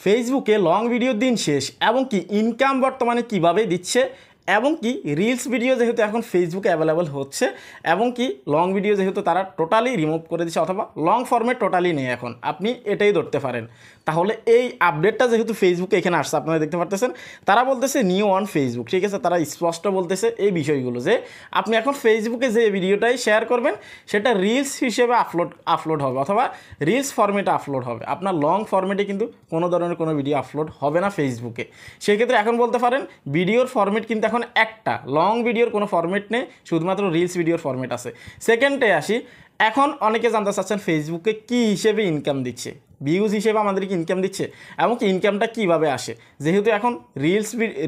ফেসবুকে long video দিন শেষ এবং কি ইনকাম বর্তমানে কিভাবে দিচ্ছে এবং কি রিলস ভিডিও যেহেতু এখন ফেসবুকে অ্যাভেলেবল হচ্ছে এবং কি লং ভিডিও যেহেতু তারা টোটালি রিমুভ করে দিচ্ছে অথবা লং ফর্মেট টোটালি নেই এখন, আপনি এটাই ধরতে পারেন। তাহলে এই আপডেটটা যেহেতু ফেসবুকে এখানে আসছে, আপনারা দেখতে পারতেছেন তারা বলতেছে নিউ অন ফেসবুক, ঠিক আছে। তারা স্পষ্ট বলতেছে এই বিষয়গুলো যে আপনি এখন ফেসবুকে যে ভিডিওটাই শেয়ার করবেন সেটা রিলস হিসেবে আপলোড হবে অথবা রিলস ফরম্যাটে আপলোড হবে। আপনার লং ফরম্যাটে কিন্তু কোনো ধরনের কোনো ভিডিও আপলোড হবে না ফেসবুকে। সেক্ষেত্রে এখন বলতে পারেন ভিডিওর ফরম্যাট কিন্তু এখন একটা, লং ভিডিওর কোনো ফরম্যাট নেই, শুধুমাত্র রিলস ভিডিওর ফরম্যাট আছে। সেকেন্ডে আসি, এখন অনেকে জানতে চাচ্ছেন ফেসবুকে কী হিসেবে ইনকাম দিচ্ছে, ভিউজ হিসেবে আমাদেরকে ইনকাম দিচ্ছে এবং কি ইনকামটা কীভাবে আসে। যেহেতু এখন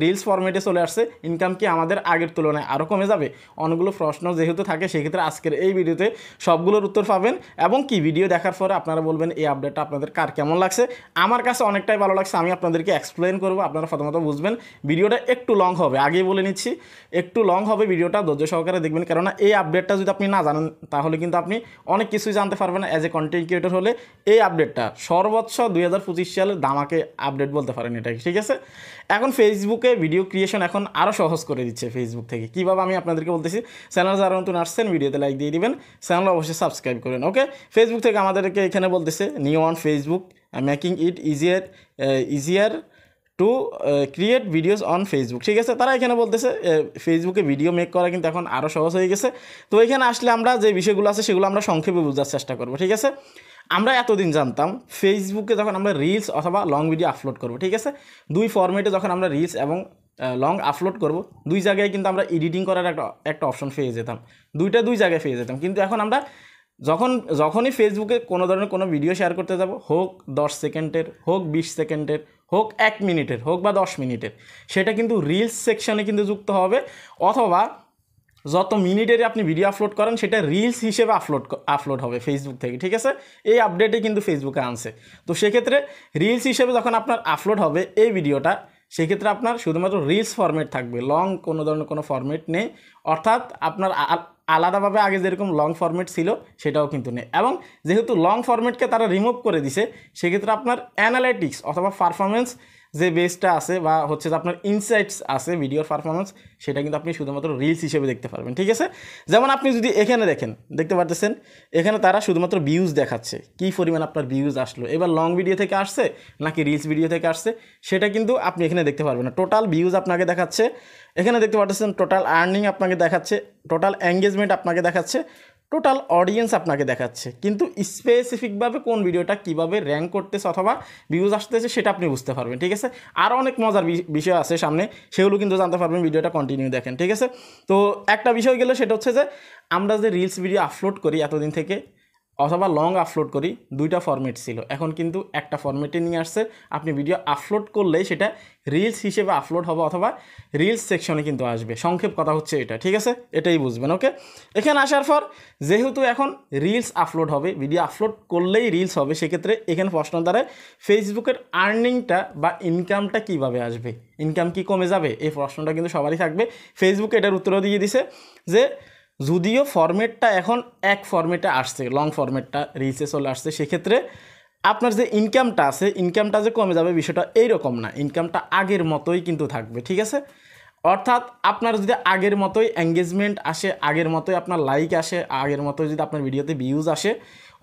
রিলস ফরম্যাটে চলে আসছে, ইনকাম কি আমাদের আগের তুলনায় আরও কমে যাবে? অনেকগুলো প্রশ্ন যেহেতু থাকে, সেক্ষেত্রে আজকের এই ভিডিওতে সবগুলোর উত্তর পাবেন এবং কি ভিডিও দেখার পরে আপনারা বলবেন এই আপডেটটা আপনাদের কার কেমন লাগছে। আমার কাছে অনেকটাই ভালো লাগছে, আমি আপনাদেরকে এক্সপ্লেন করবো, আপনারা প্রথমত বুঝবেন। ভিডিওটা একটু লং হবে, আগেই বলে নিচ্ছি একটু লং হবে ভিডিওটা, ধৈর্য সহকারে দেখবেন। কেননা এই আপডেটটা যদি আপনি না জানেন তাহলে কিন্তু আপনি অনেক কিছুই জানতে পারবেন না। অ্যাজ এ কন্টেন্ট ক্রিয়েটর হলে এই আপডেটটা সর্বোচ্চ 2025 সালের দামাকে আপডেট বলতে পারেন এটা, ঠিক আছে। এখন ফেসবুকে ভিডিও ক্রিয়েশন এখন আরও সহজ করে দিচ্ছে ফেসবুক থেকে। কীভাবে আমি আপনাদেরকে বলতেছি, চ্যানেল যারা নতুন আসছেন ভিডিওতে লাইক দিয়ে দিবেন, চ্যানেল অবশ্যই সাবস্ক্রাইব করেন, ওকে। ফেসবুক থেকে আমাদেরকে এখানে বলতেছে new on Facebook making it easier to create videos on Facebook, ঠিক আছে। তারা এখানে বলতেছে ফেসবুকে ভিডিও মেক করা কিন্তু এখন আরও সহজ হয়ে গেছে। তো এখানে আসলে আমরা যে বিষয়গুলো আছে সেগুলো আমরা সংক্ষেপে বোঝার চেষ্টা করবো, ঠিক আছে। আমরা এতদিন জানতাম ফেসবুকে যখন আমরা রিলস অথবা লং ভিডিও আপলোড করব, ঠিক আছে, দুই ফরম্যাটে যখন আমরা রিলস এবং লং আপলোড করব, দুই জায়গায় কিন্তু আমরা এডিটিং করার একটা অপশন পেয়ে যেতাম, দুই জায়গায় পেয়ে যেতাম। কিন্তু এখন আমরা যখনই ফেসবুকে কোনো ধরনের কোনো ভিডিও শেয়ার করতে যাব, হোক 10 সেকেন্ডের, হোক 20 সেকেন্ডের, হোক 1 মিনিটের, হোক বা 10 মিনিটের, সেটা কিন্তু রিলস সেকশনে কিন্তু যুক্ত হবে অথবা যত মিনিটের আপনি ভিডিও আপলোড করেন সেটা রিলস হিসেবে আপলোড হবে ফেসবুক থেকে, ঠিক আছে। এই আপডেটে কিন্তু ফেসবুকে আনছে। তো সেক্ষেত্রে রিলস হিসেবে যখন আপনার আপলোড হবে এই ভিডিওটা, সেক্ষেত্রে আপনার শুধুমাত্র রিলস ফরম্যাট থাকবে, লং কোনো ধরনের কোনো ফরম্যাট নেই। অর্থাৎ আপনার আলাদাভাবে আগে যেরকম লং ফরম্যাট ছিল সেটাও কিন্তু নেই। এবং যেহেতু লং ফরম্যাটকে তারা রিমুভ করে দিছে, সেক্ষেত্রে আপনার অ্যানালাইটিক্স অথবা পারফরমেন্স যে বেসটা আছে বা হচ্ছে যে আপনার ইনসাইটস আছে ভিডিওর পারফরমেন্স, সেটা কিন্তু আপনি শুধুমাত্র রিলস হিসেবে দেখতে পারবেন, ঠিক আছে। যেমন আপনি যদি এখানে দেখতে পারতেছেন এখানে তারা শুধুমাত্র ভিউজ দেখাচ্ছে, কী পরিমাণ আপনার ভিউজ আসলো, এবার লং ভিডিও থেকে আসছে নাকি রিলস ভিডিও থেকে আসছে সেটা কিন্তু আপনি এখানে দেখতে পারবেন না। টোটাল ভিউজ আপনাকে দেখাচ্ছে, এখানে দেখতে পাচ্ছেন টোটাল আর্নিং আপনাকে দেখাচ্ছে, টোটাল এঙ্গেজমেন্ট আপনাকে দেখাচ্ছে, টোটাল অডিয়েন্স আপনাকে দেখাচ্ছে, কিন্তু স্পেসিফিকভাবে কোন ভিডিওটা কীভাবে র্যাঙ্ক করতেছে অথবা ভিউজ আসতেছে সেটা আপনি বুঝতে পারবেন, ঠিক আছে। আরও অনেক মজার বিষয় আছে সামনে, সেগুলো কিন্তু জানতে পারবেন, ভিডিওটা কন্টিনিউ দেখেন, ঠিক আছে। তো একটা বিষয় গেলে সেটা হচ্ছে যে আমরা যে রিলস ভিডিও আপলোড করি এতদিন থেকে অথবা লং আপলোড করি, দুইটা ফরম্যাট ছিল, এখন কিন্তু একটা ফরম্যাটে নিয়ে আসছে। আপনি ভিডিও আপলোড করলেই সেটা রিলস হিসেবে আপলোড হবে অথবা রিলস সেকশনে কিন্তু আসবে। সংক্ষেপ কথা হচ্ছে এটা, ঠিক আছে, এটাই বুঝবেন, ওকে। এখানে আসার পর যেহেতু এখন রিলস আপলোড হবে, ভিডিও আপলোড করলেই রিলস হবে, সেক্ষেত্রে এখানে প্রশ্ন দ্বারা ফেসবুকের আর্নিংটা বা ইনকামটা কিভাবে আসবে, ইনকাম কি কমে যাবে, এই প্রশ্নটা কিন্তু সবারই থাকবে। ফেসবুক এটার উত্তরও দিয়ে দিছে যে যদিও ফরম্যাটটা এখন এক ফরম্যাটে আসছে, লং ফরম্যাটটা রিলসে চলে আসছে, সেক্ষেত্রে আপনার যে ইনকামটা আছে ইনকামটা যে কমে যাবে বিষয়টা এইরকম না, ইনকামটা আগের মতোই কিন্তু থাকবে, ঠিক আছে। অর্থাৎ আপনার যদি আগের মতোই এঙ্গেজমেন্ট আসে, আগের মতোই আপনার লাইক আসে, আগের মতোই যদি আপনার ভিডিওতে ভিউজ আসে,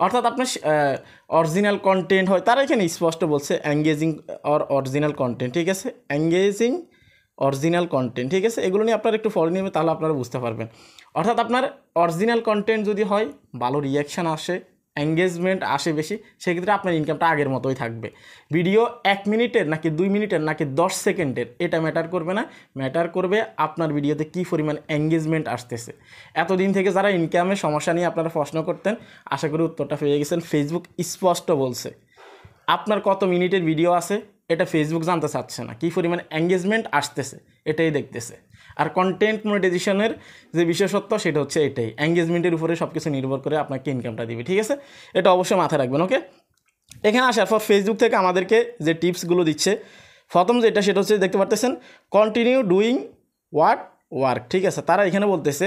অর্থাৎ আপনার অরিজিনাল কন্টেন্ট হয়, তারা এখানে স্পষ্ট বলছে এঙ্গেজিং অরিজিনাল কন্টেন্ট, ঠিক আছে, এঙ্গেজিং অরিজিনাল কন্টেন্ট, ঠিক আছে। এগুলো নিয়ে আপনারা একটু ফলো নেবেন, তাহলে আপনারা বুঝতে পারবেন। অর্থাৎ আপনার অরিজিনাল কন্টেন্ট যদি হয়, ভালো রিয়াকশান আসে, এঙ্গেজমেন্ট আসে বেশি, সেক্ষেত্রে আপনার ইনকামটা আগের মতোই থাকবে। ভিডিও 1 মিনিটের নাকি 2 মিনিটের নাকি 10 সেকেন্ডের এটা ম্যাটার করবে না, ম্যাটার করবে আপনার ভিডিওতে কী পরিমাণ এঙ্গেজমেন্ট আসতেছে। এতদিন থেকে যারা ইনকামের সমস্যা নিয়ে আপনারা প্রশ্ন করতেন, আশা করি উত্তরটা পেয়ে গেছেন। ফেসবুক স্পষ্ট বলছে আপনার কত মিনিটের ভিডিও আছে এটা ফেসবুক জানতে চাচ্ছে না, কী পরিমাণ এঙ্গেজমেন্ট আসতেছে এটাই দেখতেছে। আর কন্টেন্ট মনিটাইজেশনের যে বিশেষত্ব সেটা হচ্ছে এটাই, এঙ্গেজমেন্টের উপরে সব কিছু নির্ভর করে আপনাকে ইনকামটা দিবে, ঠিক আছে। এটা অবশ্যই মাথায় রাখবেন, ওকে। এখানে আসার পর ফেসবুক থেকে আমাদেরকে যে টিপসগুলো দিচ্ছে, প্রথম যেটা সেটা হচ্ছে দেখতে পারতেছেন কন্টিনিউ ডুইং হোয়াট ওয়ার্ক, ঠিক আছে। তারা এখানে বলতেছে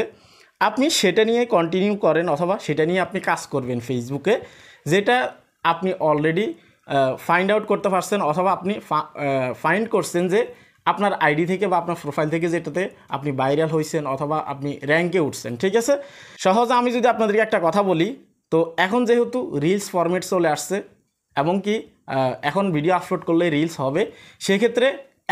আপনি সেটা নিয়ে কন্টিনিউ করেন অথবা সেটা নিয়ে আপনি কাজ করবেন ফেসবুকে, যেটা আপনি অলরেডি ফাইন্ড আউট করতে পারছেন অথবা আপনি ফাইন্ড করছেন যে আপনার আইডি থেকে বা আপনার প্রোফাইল থেকে যেটাতে আপনি ভাইরাল হয়েছেন অথবা আপনি র্যাঙ্কে উঠছেন, ঠিক আছে। সহজে আমি যদি আপনাদেরকে একটা কথা বলি, তো এখন যেহেতু রিলস ফরম্যাট চলে আসছে এবং কি এখন ভিডিও আপলোড করলে রিলস হবে, সেক্ষেত্রে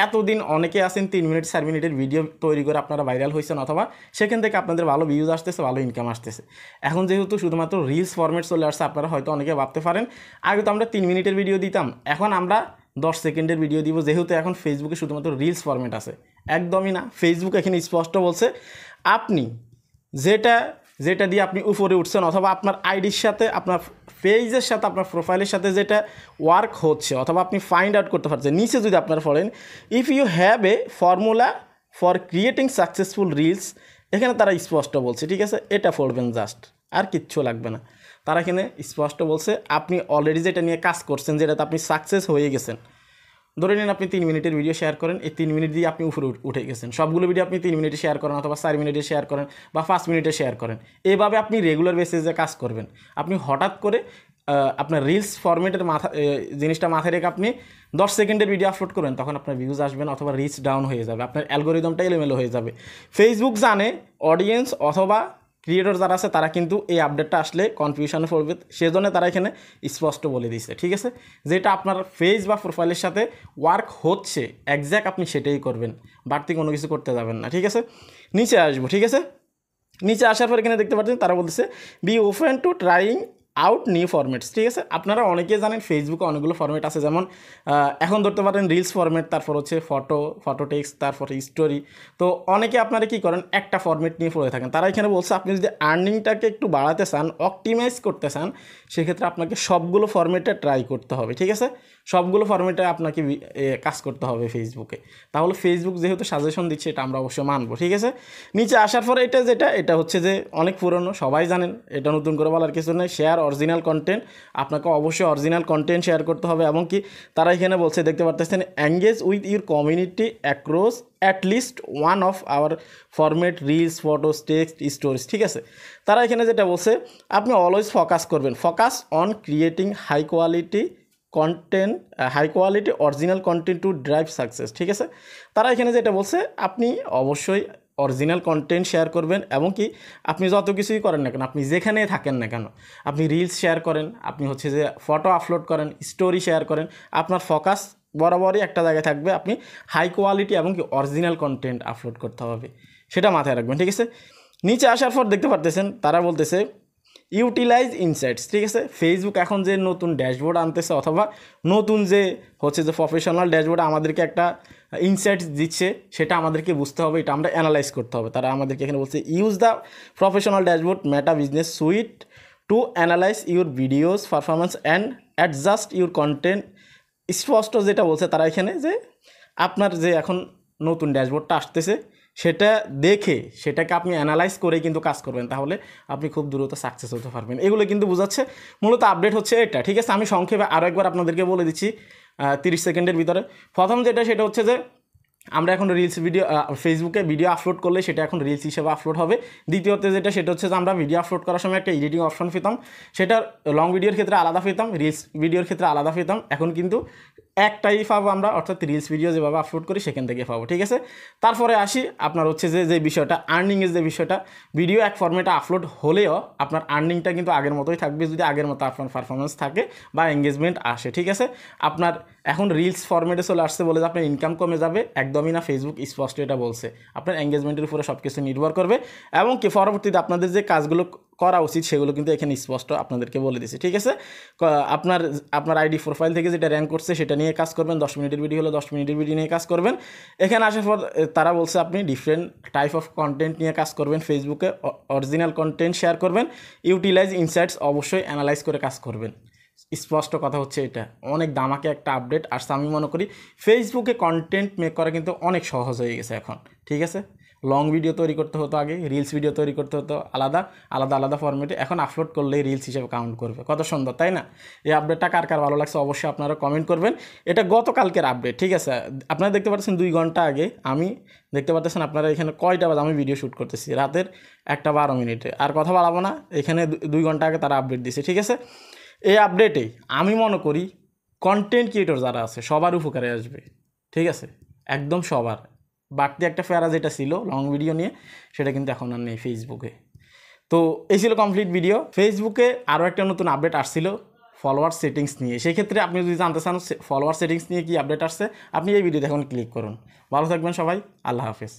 এতদিন অনেকে আছেন 3 মিনিট 4 মিনিটের ভিডিও তৈরি করে আপনারা ভাইরাল হয়েছেন অথবা সেখান থেকে আপনাদের ভালো ভিউজ আসতেছে, ভালো ইনকাম আসতেছে। এখন যেহেতু শুধুমাত্র রিলস ফরম্যাট চলে আসছে, আপনারা হয়তো অনেকে ভাবতে পারেন আগে তো আমরা 3 মিনিটের ভিডিও দিতাম, এখন আমরা 10 সেকেন্ডের ভিডিও দিব, যেহেতু এখন ফেসবুকে শুধুমাত্র রিলস ফরম্যাট আছে। একদমই না, ফেসবুক এখানে স্পষ্ট বলছে আপনি যেটা দিয়ে আপনি উপরে উঠছেন অথবা আপনার আইডির সাথে, আপনার পেজের সাথে, আপনার প্রোফাইলের সাথে যেটা ওয়ার্ক হচ্ছে অথবা আপনি ফাইন্ড আউট করতে পারছেন, নিচে যদি আপনারা পড়েন if you have a formula for creating successful reels, এখানে তারা স্পষ্ট বলছে, ঠিক আছে, এটা পড়বেন জাস্ট, আর কিচ্ছু লাগবে না। তারা এখানে স্পষ্ট বলছে আপনি অলরেডি যেটা নিয়ে কাজ করছেন, যেটাতে আপনি সাকসেস হয়ে গেছেন, ধরে নিন আপনি 3 মিনিটের ভিডিও শেয়ার করেন, এই 3 মিনিট দিয়ে আপনি উপরে উঠে গেছেন, সবগুলো ভিডিও আপনি 3 মিনিটে শেয়ার করেন অথবা 4 মিনিটে শেয়ার করেন বা 5 মিনিটে শেয়ার করেন, এভাবে আপনি রেগুলার বেসিসে কাজ করবেন। আপনি হঠাৎ করে আপনার রিলস ফরম্যাটের জিনিসটা মাথায় রেখে আপনি 10 সেকেন্ডের ভিডিও আপলোড করবেন, তখন আপনার ভিউজ আসবেন অথবা রিচ ডাউন হয়ে যাবে, আপনার অ্যালগোরিদমটা এলোমেলো হয়ে যাবে। ফেসবুক জানে অডিয়েন্স অথবা ক্রিয়েটর যারা আছে তারা কিন্তু এই আপডেটটা আসলে কনফিউশনে পড়বে, সেজন্য তারা এখানে স্পষ্ট বলে দিচ্ছে, ঠিক আছে। যেটা আপনার পেজ বা প্রোফাইলের সাথে ওয়ার্ক হচ্ছে একজ্যাক্ট আপনি সেটাই করবেন, বাড়তি কোনো কিছু করতে যাবেন না, ঠিক আছে। নিচে আসবো, ঠিক আছে। নিচে আসার পর এখানে দেখতে পাচ্ছেন তারা বলতেছে be open to trying out new formats, ঠিক আছে। আপনারা অনেকেই জানেন ফেসবুকে অনেকগুলো ফরম্যাট আছে, যেমন এখন ধরতে পারেন রিলস ফরম্যাট, তারপর হচ্ছে ফটো টেক্সট, তারপর স্টোরি। তো অনেকে আপনারা কী করেন একটা ফরম্যাট নিয়ে পড়ে থাকেন, তারা এখানে বলছে আপনি যদি আর্নিংটাকে একটু বাড়াতে চান, অপটিমাইজ করতে চান, সেক্ষেত্রে আপনাকে সবগুলো ফরম্যাটে ট্রাই করতে হবে, ঠিক আছে। সবগুলো ফরম্যাটে আপনাকে কাজ করতে হবে ফেসবুকে, তাহলে ফেসবুক যেহেতু সাজেশন দিচ্ছে এটা আমরা অবশ্যই মানবো, ঠিক আছে। নিচে আসার পরে এটা হচ্ছে যে অনেক পুরনো, সবাই জানেন, এটা নতুন করে বলার কিছু নেই। শেয়ার অরিজিনাল কন্টেন্ট, আপনাকে অবশ্যই অরিজিনাল কন্টেন্ট শেয়ার করতে হবে এবং কি তারা এখানে বলছে দেখতে পারতেছেন engage with your community across at least one of our format reels, photos, text, stories, ঠিক আছে। তারা এখানে যেটা বলছে আপনি অলওয়েজ ফোকাস করবেন, focus on creating high quality original content to drive success, ঠিক আছে। তারা এখানে যেটা বলছে আপনি অবশ্যই অরিজিনাল কন্টেন্ট শেয়ার করবেন এবং কি আপনি যত কিছুই করেন না কেন, আপনি যেখানে থাকেন না কেন, আপনি রিলস শেয়ার করেন, আপনি হচ্ছে যে ফটো আপলোড করেন, স্টোরি শেয়ার করেন, আপনার ফোকাস বরাবরই একটা জায়গায় থাকবে, আপনি হাই কোয়ালিটি এবং কি অরিজিনাল কন্টেন্ট আপলোড করতে হবে, সেটা মাথায় রাখবেন, ঠিক আছে। নিচে আসার পর দেখতে পারতেছেন তারা বলতেছে ইউটিলাইজ ইনসাইটস, ঠিক আছে। ফেসবুক এখন যে নতুন ড্যাশবোর্ড আনতেছে অথবা নতুন যে হচ্ছে যে প্রফেশনাল ড্যাশবোর্ড আমাদেরকে একটা ইনসাইটস দিচ্ছে, সেটা আমাদেরকে বুঝতে হবে, এটা আমরা অ্যানালাইজ করতে হবে। তারা আমাদেরকে এখানে বলছে use the professional dashboard meta business sweet to analyse your videos performance and adjust your content. স্পষ্ট যেটা বলছে তারা এখানে যে আপনার যে এখন নতুন ড্যাশবোর্ডটা আসতেছে সেটা দেখে সেটাকে আপনি অ্যানালাইজ করে কিন্তু কাজ করবেন, তাহলে আপনি খুব দ্রুত সাকসেস হতে পারবেন। এগুলো কিন্তু বোঝাচ্ছে মূলত আপডেট হচ্ছে এটা, ঠিক আছে। আমি সংক্ষেপে আরও একবার আপনাদেরকে বলে দিচ্ছি 30 সেকেন্ডের ভিতরে। প্রথম সেটা হচ্ছে যে আমরা এখন রিলস ভিডিও ফেসবুকে ভিডিও আপলোড করলে সেটা এখন রিলস হিসেবে আপলোড হবে। দ্বিতীয়ত সেটা হচ্ছে যে আমরা ভিডিও আপলোড করার সময় একটা এডিটিং অপশন পেতাম, সেটা লং ভিডিওর ক্ষেত্রে আলাদা পেতাম, রিলস ভিডিওর ক্ষেত্রে আলাদা পেতাম, এখন কিন্তু একটাই পাবো আমরা, অর্থাৎ রিলস ভিডিও যেভাবে আপলোড করি সেখান থেকে পাবো, ঠিক আছে। তারপরে আসি আপনার হচ্ছে যে বিষয়টা আর্নিংয়ের যে বিষয়টা, ভিডিও এক ফরম্যাটে আপলোড হলেও আপনার আর্নিংটা কিন্তু আগের মতোই থাকবে যদি আগের মতো আপনার পারফরমেন্স থাকে বা এঙ্গেজমেন্ট আসে, ঠিক আছে। আপনার এখন রিলস ফরম্যাটে চলে আসছে বলে যে আপনার ইনকাম কমে যাবে, একদমই না। ফেসবুক স্পষ্ট এটা বলছে আপনার এঙ্গেজমেন্টের উপরে সব কিছু নির্ভর করবে এবং কি পরবর্তীতে আপনাদের যে কাজগুলো করা উচিত সেগুলো কিন্তু এখানে স্পষ্ট আপনাদেরকে বলে দিচ্ছে, ঠিক আছে। আপনার আইডি প্রোফাইল থেকে যেটা র্যাঙ্ক করছে সেটা নিয়ে কাজ করবেন, 10 মিনিটের ভিডিও হলে 10 মিনিটের ভিডিও নিয়ে কাজ করবেন। এখানে আসার পর তারা বলছে আপনি ডিফারেন্ট টাইপ অফ কন্টেন্ট নিয়ে কাজ করবেন, ফেসবুকে অরিজিনাল কন্টেন্ট শেয়ার করবেন, ইউটিলাইজ ইনসাইটস অবশ্যই অ্যানালাইজ করে কাজ করবেন। স্পষ্ট কথা হচ্ছে এটা অনেক দামাকে একটা আপডেট আসছে। আমি মনে করি ফেসবুকে কন্টেন্ট মেক করা কিন্তু অনেক সহজ হয়ে গেছে এখন, ঠিক আছে। লং ভিডিও তৈরি করতে হতো আগে, রিলস ভিডিও তৈরি করতে হতো আলাদা ফরম্যাটে, এখন আপলোড করলেই রিলস হিসেবে কাউন্ট করবে। কত সুন্দর, তাই না? এই আপডেটটা কার ভালো লাগছে অবশ্যই আপনারা কমেন্ট করবেন। এটা গতকালকের আপডেট, ঠিক আছে। আপনারা দেখতে পাচ্ছেন 2 ঘন্টা আগে, আমি দেখতে পাচ্ছেন আপনারা এখানে কয়টা বাজে আমি ভিডিও শ্যুট করতেছি, রাতের 1টা 12 মিনিটে। আর কথা বলাবো না, এখানে 2 ঘন্টা আগে তারা আপডেট দিছে, ঠিক আছে। এই আপডেটেই আমি মনে করি কন্টেন্ট ক্রিয়েটর যারা আছে সবার উপকারে আসবে, ঠিক আছে, একদম সবার। বাড়তি একটা ফেরা যেটা ছিল লং ভিডিও নিয়ে, সেটা কিন্তু এখন আর নেই ফেসবুকে। তো এই ছিল কমপ্লিট ভিডিও। ফেসবুকে আরও একটা নতুন আপডেট আসছিল ফলোয়ার সেটিংস নিয়ে। সেই ক্ষেত্রে আপনি যদি জানতে চান ফলোয়ার সেটিংস নিয়ে কি আপডেট আসছে, আপনি এই ভিডিওতে এখন ক্লিক করুন। ভালো থাকবেন সবাই, আল্লাহ হাফেজ।